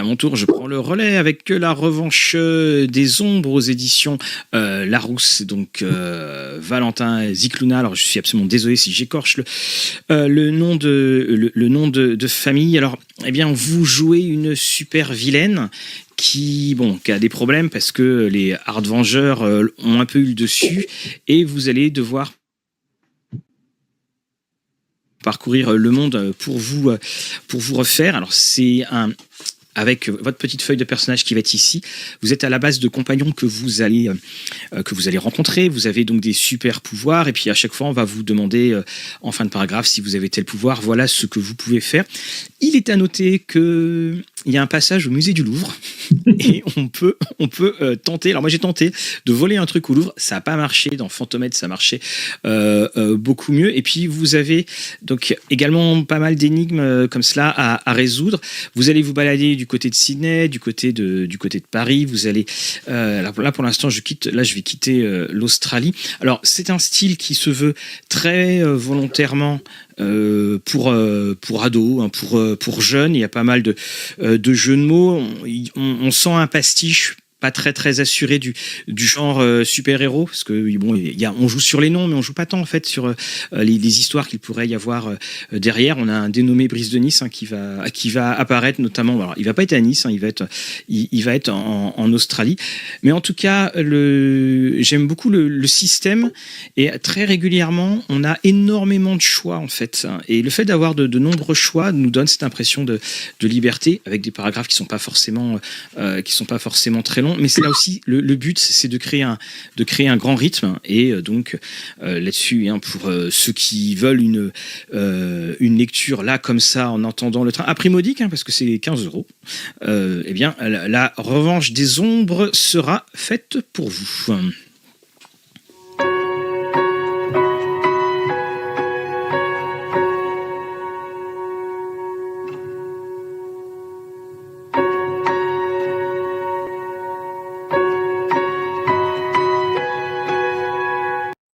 à mon tour, je prends le relais avec La Revanche des Ombres aux éditions Larousse, donc Valentin Zicluna. Alors je suis absolument désolé si j'écorche le nom de famille. Alors, eh bien, vous jouez une super vilaine qui a des problèmes parce que les Hard Vengeurs ont un peu eu le dessus et vous allez devoir parcourir le monde pour vous refaire. Alors c'est avec votre petite feuille de personnage qui va être ici, vous êtes à la base de compagnons que vous allez rencontrer. Vous avez donc des super pouvoirs et puis à chaque fois on va vous demander en fin de paragraphe si vous avez tel pouvoir, voilà ce que vous pouvez faire. Il est à noter que il y a un passage au musée du Louvre et on peut tenter. Alors moi j'ai tenté de voler un truc au Louvre, ça n'a pas marché. Dans Fantomètre ça marchait beaucoup mieux. Et puis vous avez donc également pas mal d'énigmes comme cela à résoudre. Vous allez vous balader du côté de Sydney, du côté de Paris. Vous allez là pour l'instant je vais quitter l'Australie. Alors c'est un style qui se veut très volontairement pour ados, hein, pour jeunes. Il y a pas mal de jeux de mots. On sent un pastiche pas très assuré du genre super-héros, parce que bon, on joue sur les noms, mais on joue pas tant en fait sur les histoires qu'il pourrait y avoir derrière. On a un dénommé Brice de Nice, hein, qui va apparaître notamment. Alors, il va pas être à Nice, hein, il va être en Australie. Mais en tout cas, j'aime beaucoup le système, et très régulièrement, on a énormément de choix en fait. Et le fait d'avoir de nombreux choix nous donne cette impression de liberté, avec des paragraphes qui sont pas forcément très longs. Mais c'est là aussi le but, c'est de créer un grand rythme. Et donc là-dessus, hein, pour ceux qui veulent une lecture là comme ça en entendant le train à prix modique, hein, parce que c'est 15 €, eh bien la Revanche des Ombres sera faite pour vous.